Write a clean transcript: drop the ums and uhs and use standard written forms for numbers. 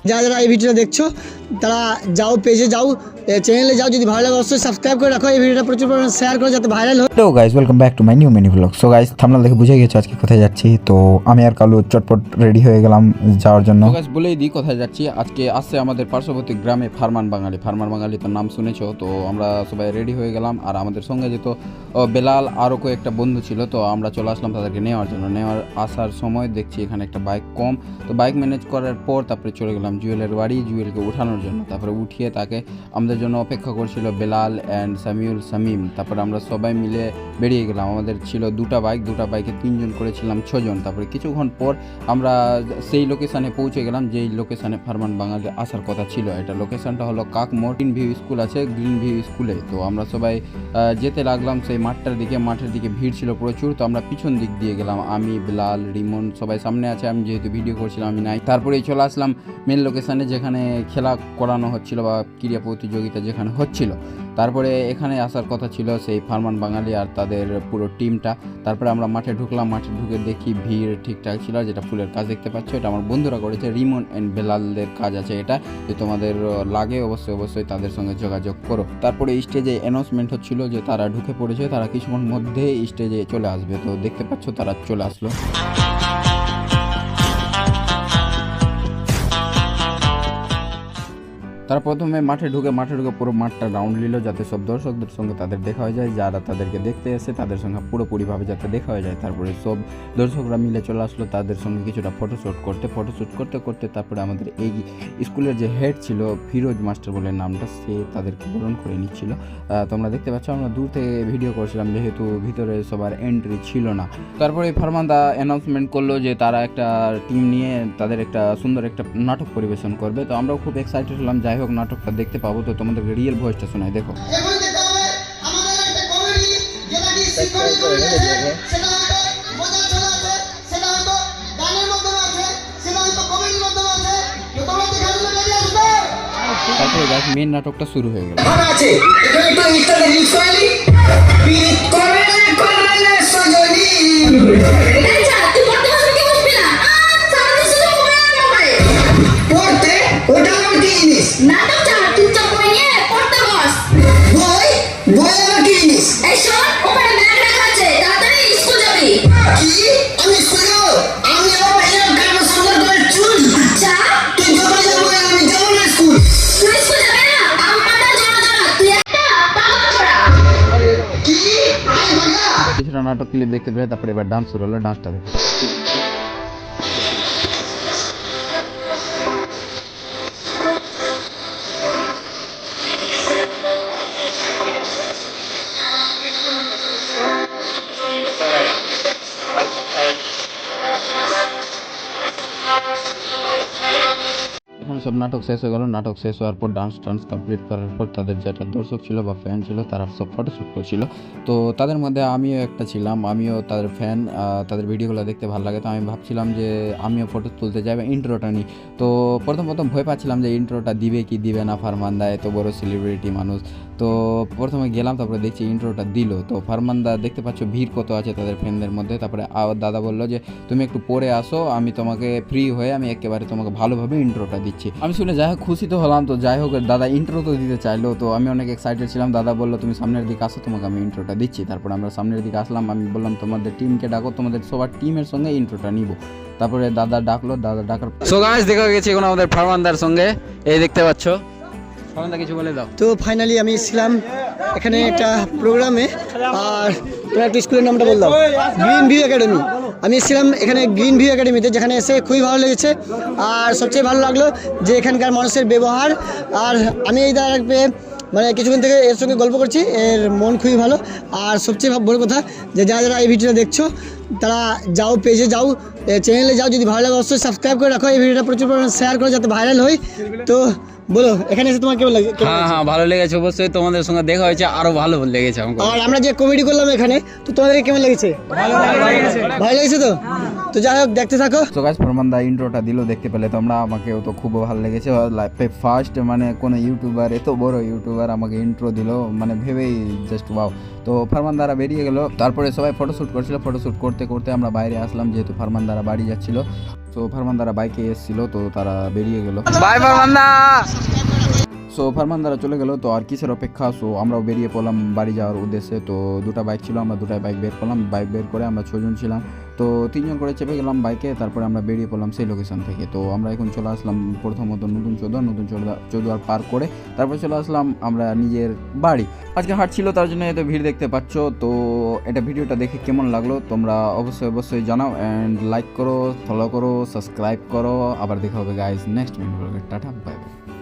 যারা যারা এই ভিডিওটা দেখছো তারা যাও, পেজে যাও, চ্যানেলে যাও, যদি ভালো লাগে অবশ্যই সাবস্ক্রাইব করে রাখো, এই ভিডিওটা প্রচুর পরিমাণে শেয়ার করো যাতে ভাইরাল হয়। Hello guys, welcome back to my new mini blog. So guys, thumbnail দেখে বুঝে গেছো আজকে কোথায় যাচ্ছি। তো আমি আর কালু চটপট রেডি হয়ে গেলাম যাওয়ার জন্য। গাইস বলেই দিই কোথায় যাচ্ছি। আজকে আসছে আমাদের পার্শ্ববর্তী গ্রামে ফারমান বাঙালি তো নাম শুনেছো। তো আমরা সবাই রেডি হয়ে গেলাম, আর আমাদের সঙ্গে যেত বেলাল আরও কয়েকটা বন্ধু ছিল। তো আমরা চলে আসলাম তাদেরকে নেওয়ার জন্য। আসার সময় দেখছি এখানে একটা বাইক কম, তো বাইক ম্যানেজ করার পর তারপরে চলে গেলাম জুয়েলের বাড়ি, জুয়েলকে উঠানোর জন্য। তারপরে উঠিয়ে তাকে আমাদের জন্য অপেক্ষা করছিল বেলাল অ্যান্ড শামীম। তারপরে আমরা সবাই মিলে বেরিয়ে গেলাম। আমাদের ছিল দুটা বাইকে 3 জন করেছিলাম 6 জন। তারপরে কিছুক্ষণ পর আমরা সেই লোকেশানে পৌঁছে গেলাম যেই লোকেশানে ফারমান বাঙালি আসার কথা ছিল। এটা লোকেশানটা হলো কাকমোড়, গ্রিন ভিউ স্কুল আছে, গ্রিন ভিউ স্কুলে। তো আমরা সবাই যেতে লাগলাম সেই মাঠের দিকে ভিড় ছিল প্রচুর। তো আমরা পিছন দিক দিয়ে গেলাম, আমি, বেলাল, রিমন সবাই সামনে আছে, আমি যেহেতু ভিডিও করছিলাম আমি নাই। তারপরেই চলে আসলাম মেন লোকেশানে যেখানে খেলা করানো হচ্ছিল বা ক্রীড়া প্রতিযোগিতা যেখানে হচ্ছিল। তারপরে এখানে আসার কথা ছিল সেই ফারমান বাঙালি আর তাদের পুরো টিমটা। তারপরে আমরা মাঠে ঢুকলাম, মাঠে ঢুকে দেখি ভিড় ঠিকঠাক ছিল। যেটা ফুলের কাজ দেখতে পাচ্ছ এটা আমার বন্ধুরা করেছে, রিমন অ্যান্ড বেলালদের কাজ আছে এটা। যে তোমাদের লাগে অবশ্যই তাদের সঙ্গে যোগাযোগ করো। তারপরে স্টেজে অ্যানাউন্সমেন্ট হচ্ছিল যে তারা ঢুকে পড়েছে, তারা কিছুক্ষণ মধ্যে স্টেজে চলে আসবে। তো দেখতে পাচ্ছ তারা চলে আসলো। তারা প্রথমে মাঠে ঢুকে পুরো মাঠটা রাউন্ড নিল যাতে সব দর্শকদের সঙ্গে তাদের দেখা হয়ে যায়, যারা তাদেরকে দেখতে এসে তাদের সঙ্গে পুরোপুরিভাবে যাতে দেখা হয়ে যায়। তারপরে সব দর্শকরা মিলে চলে আসলো তাদের সঙ্গে কিছুটা ফটোশ্যুট করতে তারপরে আমাদের এই স্কুলের যে হেড ছিল ফিরোজ মাস্টার বলে নামটা, সে তাদেরকে বরণ করে নিচ্ছিল। তোমরা দেখতে পাচ্ছ আমরা দূর থেকে ভিডিও করছিলাম যেহেতু ভিতরে সবার এন্ট্রি ছিল না। তারপরে ফারমানদা অ্যানাউন্সমেন্ট করলো যে তারা একটা টিম নিয়ে তাদের একটা সুন্দর একটা নাটক পরিবেশন করবে। তো আমরাও খুব এক্সাইটেড হলাম, যাই হোক নাটকটা দেখতে পাবো। তো তোমাদের রিয়েল ভয়েসটা শোনাই, দেখো। তারপরে গাছ মেন নাটকটা শুরু হয়ে গেল। কিছুটা নাটক ক্লিপ দেখতে পেলে তারপরে এবার ডান্স শুরু হলো, ডান্সটা দেখো। এখন সব নাটক শেষ হয়ে গেল। নাটক শেষ হওয়ার পর ডান্স কমপ্লিট করার পর তাদের যেটা দর্শক ছিল বা ফ্যান ছিল তারা সব ফটোশ্যুট করছিল। তো তাদের মধ্যে আমিও একটা ছিলাম, আমিও তাদের ফ্যান, তাদের ভিডিওগুলো দেখতে ভালো লাগে। তো আমি ভাবছিলাম যে আমিও ফটো তুলতে যাই বা ইন্ট্রোটা নিই। তো প্রথম ভয় পাচ্ছিলাম যে ইন্ট্রোটা দিবে কি দিবে না ফারমানদা, এত বড় সেলিব্রিটি মানুষ। তো প্রথমে গেলাম, তারপরে দেখছি ইন্ট্রোটা দিল। তো ফারমানদা দেখতে পাচ্ছ ভিড় কত আছে তাদের ফ্যানদের মধ্যে। তারপরে দাদা বললো যে তুমি একটু পরে আসো, আমি তোমাকে ফ্রি হয়ে আমি একেবারে তোমাকে ভালোভাবে ইন্ট্রোটা দিচ্ছি। আমি শুনে যাই হোক খুশি তো হলাম। তো যাই হোক দাদা ইন্ট্রো তো দিতে চাইলো, তো আমি অনেক এক্সাইটেড ছিলাম। দাদা বললো তুমি সামনের দিকে আসো, তোমাকে আমি ইন্ট্রোটা দিচ্ছি। তারপরে আমরা সামনের দিকে আসলাম, আমি বললাম তোমাদের টিমকে ডাকো, তোমাদের সবার টিমের সঙ্গে ইন্ট্রোটা নিব। তারপরে দাদা ডাকার সো গাইস দেখা গেছে এখন আমাদের ফারমানদার সঙ্গে, এই দেখতে পাচ্ছ। ফারমানদা কিছু বলে দাও। তো ফাইনালি আমি ছিলাম এখানে একটা প্রোগ্রামে, আর তোমার একটা স্কুলের নামটা বললাম গ্রিন ভিউ একাডেমি। আমি এসেছিলাম এখানে গ্রিন ভিউ একাডেমিতে, যেখানে এসে খুবই ভালো লেগেছে। আর সবচেয়ে ভালো লাগলো যে এখানকার মানুষের ব্যবহার। আর আমি এই দাঁড়াবে মানে কিছুক্ষণ থেকে এর সঙ্গে গল্প করছি, এর মন খুবই ভালো। আর সবচেয়ে বড় কথা যে যারা যারা এই ভিডিওটা দেখছো তারা যাও, পেজে যাও, চ্যানেলে যাও, যদি ভালো লাগে অবশ্যই সাবস্ক্রাইব করে রাখো, এই ভিডিওটা প্রচুর পরিমাণে শেয়ার করো যাতে ভাইরাল হয়। তো বলো এখানে এসে তোমার কেমন লাগে? হ্যাঁ ভালো লেগেছে, অবশ্যই তোমাদের সঙ্গে দেখা হয়েছে, আরো ভালো লেগেছে আমাকে। আর আমরা যে কমেডি করলাম এখানে, তো তোমাদের কেমন লেগেছে? ভালো লেগেছে তো? তো যাই হোক দেখতে থাকো। তো গাইস ফরমান দা ইন্ট্রোটা দিল দেখতে পেলে তোমরা, আমাকেও তো খুব ভালো লেগেছে। লাইফে ফার্স্ট মানে কোনো ইউটিউবার, এত বড় ইউটিউবার আমাকে ইন্ট্রো দিল, মানে ভেবেই জাস্ট ওয়াও। তো ফারমান দ্বারা বেরিয়ে গেল, তারপরে সবাই ফটোশ্যুট করছিল। ফটোশ্যুট করতে করতে আমরা বাইরে আসলাম, যেহেতু ফারমান দ্বারা বাড়ি যাচ্ছিল। তো ফারমান দ্বারা বাইকে এসেছিল, তো তারা বেরিয়ে গেল। বাই ফারমান দা। সো ফারমান দ্বারা চলে গেল, তো আর কিসের অপেক্ষা। সো আমরাও বেরিয়ে পড়লাম বাড়ি যাওয়ার উদ্দেশ্যে। তো দুটো বাইক ছিল, আমরা দুটাই বাইক বের করলাম। বাইক বের করে আমরা 6 জন ছিলাম, তো 3 জন করে চেপে গেলাম বাইকে। তারপরে আমরা বেরিয়ে পড়লাম সেই লোকেশন থেকে। তো আমরা এখন চলে আসলাম প্রথমত নতুন চৌদ্বার পার করে তারপর চলে আসলাম আমরা নিজের বাড়ি। আজকে হাট ছিল, তার জন্য এত ভিড় দেখতে পাচ্ছ। তো এটা ভিডিওটা দেখে কেমন লাগলো তোমরা অবশ্যই জানাও, অ্যান্ড লাইক করো, ফলো করো, সাবস্ক্রাইব করো। আবার দেখা হবে guys next video. Tata, bye bye.